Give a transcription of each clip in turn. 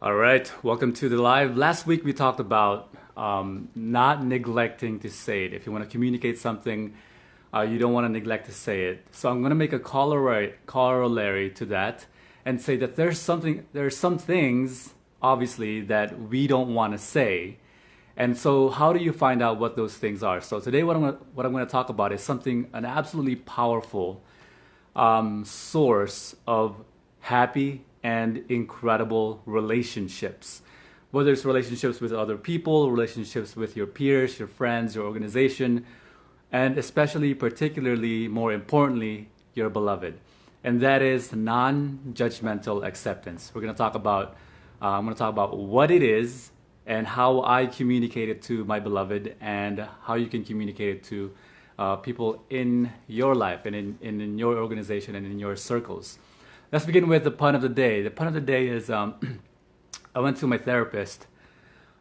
All right, welcome to the live. Last week we talked about not neglecting to say it. If you want to communicate something, you don't want to neglect to say it. So I'm going to make a corollary to that and say that there are some things, obviously, that we don't want to say. And so how do you find out what those things are? So today what I'm going to talk about is an absolutely powerful source of happy and incredible relationships. Whether it's relationships with other people, relationships with your peers, your friends, your organization, and especially, particularly, more importantly, your beloved. And that is non-judgmental acceptance. I'm going to talk about what it is and how I communicate it to my beloved and how you can communicate it to people in your life and in your organization and in your circles. Let's begin with the pun of the day. The pun of the day is I went to my therapist.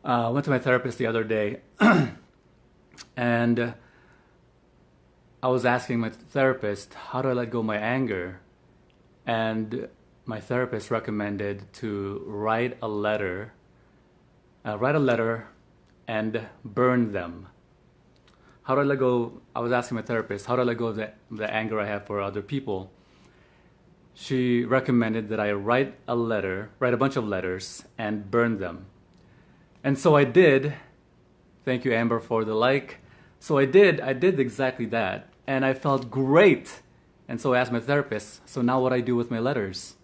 I went to my therapist the other day and I was asking my therapist, how do I let go of my anger? And my therapist recommended to write a letter and burn them. How do I let go? I was asking my therapist, how do I let go of the anger I have for other people? She recommended that I write a bunch of letters and burn them. And so I did. Thank you, Amber, for the like. So I did exactly that. And I felt great. And so I asked my therapist, so now what do I do with my letters?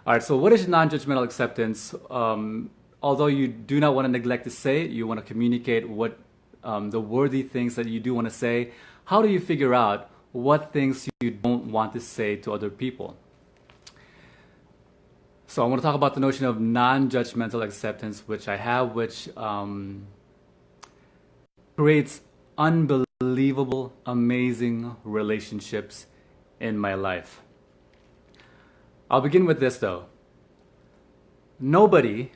All right, so what is non-judgmental acceptance? Although you do not want to neglect to say it, you want to communicate what the worthy things that you do want to say. How do you figure out what things you don't want to say to other people? So I want to talk about the notion of non-judgmental acceptance, which creates unbelievable, amazing relationships in my life. I'll begin with this though. Nobody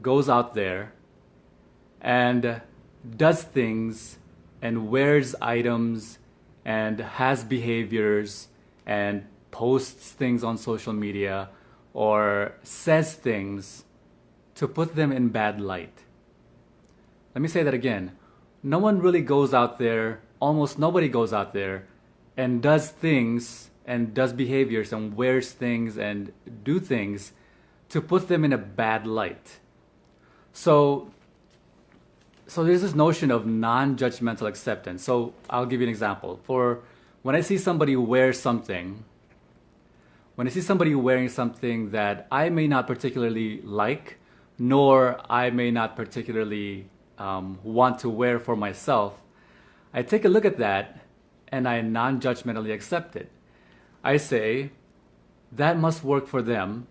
goes out there and does things and wears items and has behaviors and posts things on social media or says things to put them in bad light. Let me say that again. No one really goes out there, almost nobody goes out there and does things and does behaviors and wears things and do things to put them in a bad light. So there's this notion of non-judgmental acceptance. So I'll give you an example. When I see somebody wearing something that I may not particularly like, nor I may not particularly want to wear for myself, I take a look at that and I non-judgmentally accept it. I say, that must work for them.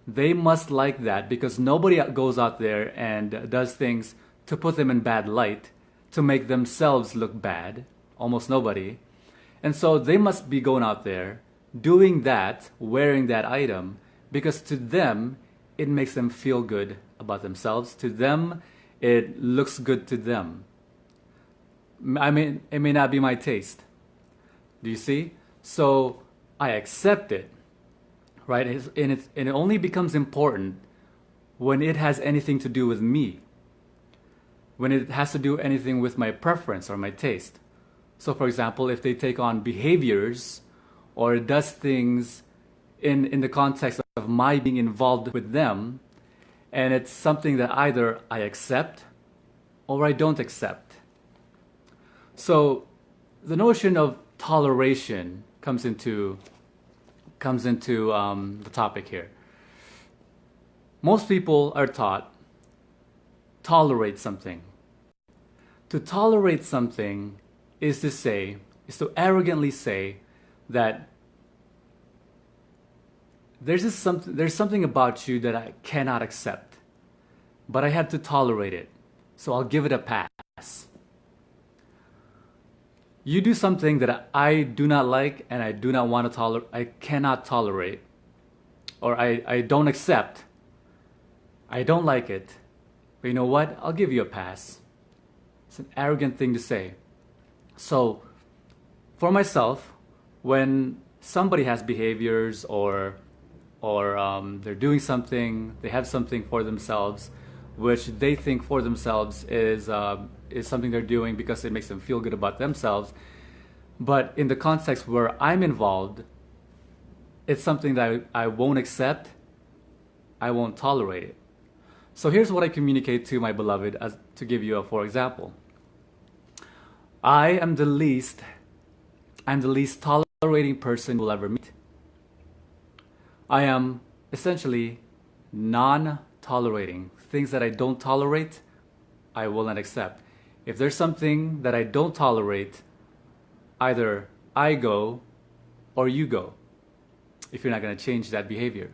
They must like that because nobody goes out there and does things to put them in bad light, to make themselves look bad. Almost nobody. And so they must be going out there, doing that, wearing that item, because to them, it makes them feel good about themselves. To them, it looks good to them. I mean, it may not be my taste. Do you see? So I accept it, right? And it only becomes important when it has anything to do with me, when it has to do anything with my preference or my taste. So for example, if they take on behaviors or does things in the context of my being involved with them, and it's something that either I accept or I don't accept. So the notion of toleration comes into the topic here. Most people are taught tolerate something. To tolerate something is to arrogantly say that there's something about you that I cannot accept, but I had to tolerate it, so I'll give it a pass. You do something that I do not like and I do not want to tolerate, I cannot tolerate, or I don't accept. I don't like it, but you know what? I'll give you a pass. It's an arrogant thing to say. So, for myself, when somebody has behaviors or or they're doing something, they have something for themselves, which they think for themselves is something they're doing because it makes them feel good about themselves. But in the context where I'm involved, it's something that I won't accept, I won't tolerate it. So here's what I communicate to my beloved, as to give you a for example. I am the least tolerating person you'll ever meet. I am essentially non-tolerating. Things that I don't tolerate, I will not accept. If there's something that I don't tolerate, either I go or you go, if you're not going to change that behavior.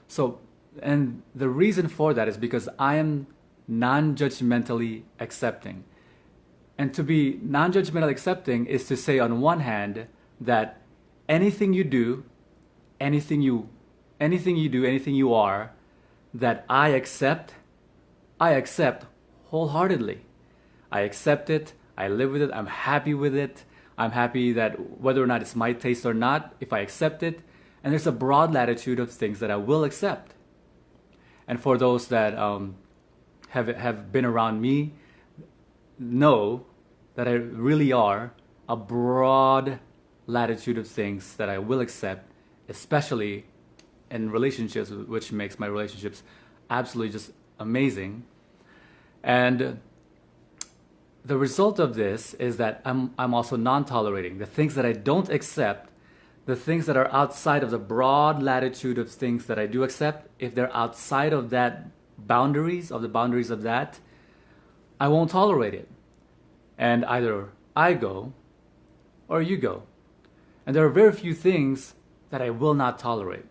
So, and the reason for that is because I am non-judgmentally accepting. And to be non-judgmental accepting is to say on one hand that anything you do, anything you are, that I accept wholeheartedly. I accept it, I live with it, I'm happy with it. I'm happy that whether or not it's my taste or not, if I accept it, and there's a broad latitude of things that I will accept. And for those that have been around me, know that I really are a broad latitude of things that I will accept, especially in relationships, which makes my relationships absolutely just amazing. And the result of this is that I'm also non-tolerating. The things that I don't accept, the things that are outside of the broad latitude of things that I do accept, if they're outside of that boundaries of that, I won't tolerate it. And either I go or you go. And there are very few things that I will not tolerate,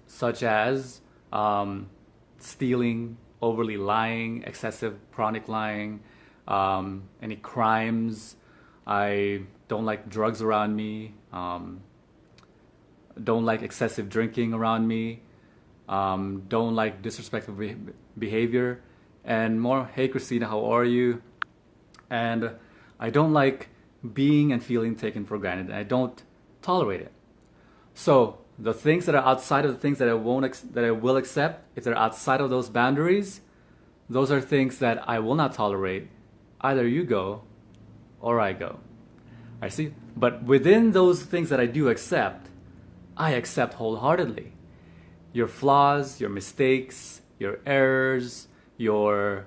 such as stealing, overly lying, excessive chronic lying, any crimes. I don't like drugs around me, don't like excessive drinking around me, don't like disrespectful behavior, and more, hey Christina, how are you? And I don't like being and feeling taken for granted, and I don't tolerate it. So the things that are outside of the things that I will accept, if they're outside of those boundaries, those are things that I will not tolerate. Either you go or I go. I see. But within those things that I do accept, I accept wholeheartedly. Your flaws, your mistakes, your errors, the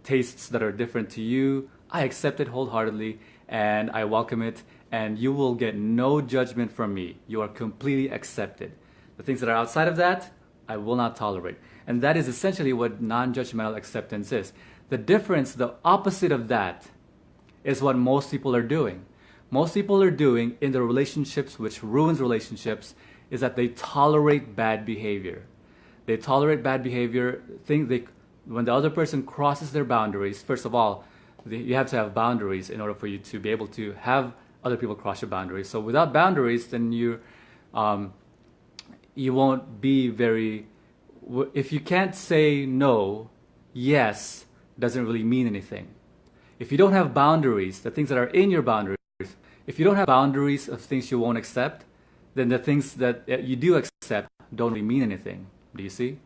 tastes that are different to you, I accept it wholeheartedly and I welcome it, and you will get no judgment from me. You are completely accepted. The things that are outside of that, I will not tolerate. And that is essentially what non-judgmental acceptance is. The difference, the opposite of that, is what most people are doing. Most people are doing in the relationships, which ruins relationships, is that they tolerate bad behavior. They tolerate bad behavior, when the other person crosses their boundaries. First of all, you have to have boundaries in order for you to be able to have other people cross your boundaries. So without boundaries, then you won't be very... If you can't say no, yes doesn't really mean anything. If you don't have boundaries, the things that are in your boundaries, if you don't have boundaries of things you won't accept, then the things that you do accept don't really mean anything. Do you see?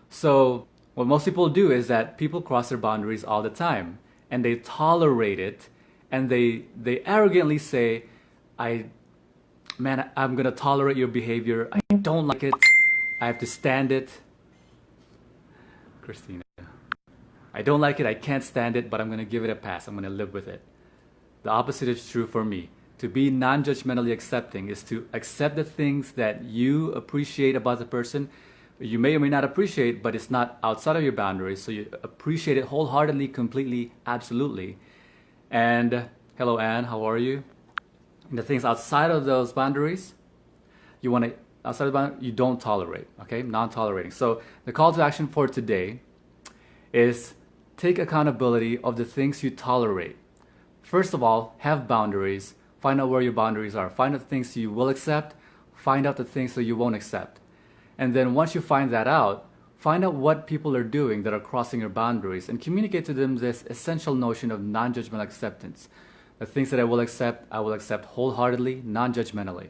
So what most people do is that people cross their boundaries all the time, and they tolerate it, and they arrogantly say, I'm gonna tolerate your behavior. I don't like it. I have to stand it. Christina, I don't like it. I can't stand it, but I'm gonna give it a pass. I'm gonna live with it. The opposite is true for me. To be non-judgmentally accepting is to accept the things that you appreciate about the person. You may or may not appreciate, but it's not outside of your boundaries, so you appreciate it wholeheartedly, completely, absolutely. And hello, Anne, how are you? And the things outside of those boundaries, outside of the boundary, you don't tolerate, okay? Non-tolerating. So the call to action for today is take accountability of the things you tolerate. First of all, have boundaries. Find out where your boundaries are. Find out the things you will accept. Find out the things that you won't accept. And then once you find that out, find out what people are doing that are crossing your boundaries and communicate to them this essential notion of non-judgmental acceptance. The things that I will accept wholeheartedly, non-judgmentally.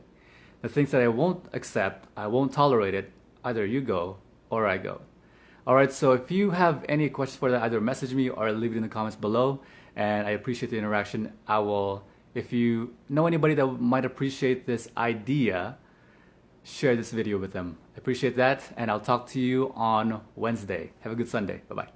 The things that I won't accept, I won't tolerate it. Either you go or I go. All right, so if you have any questions for that, either message me or leave it in the comments below. And I appreciate the interaction. If you know anybody that might appreciate this idea, share this video with them. I appreciate that, and I'll talk to you on Wednesday. Have a good Sunday. Bye-bye.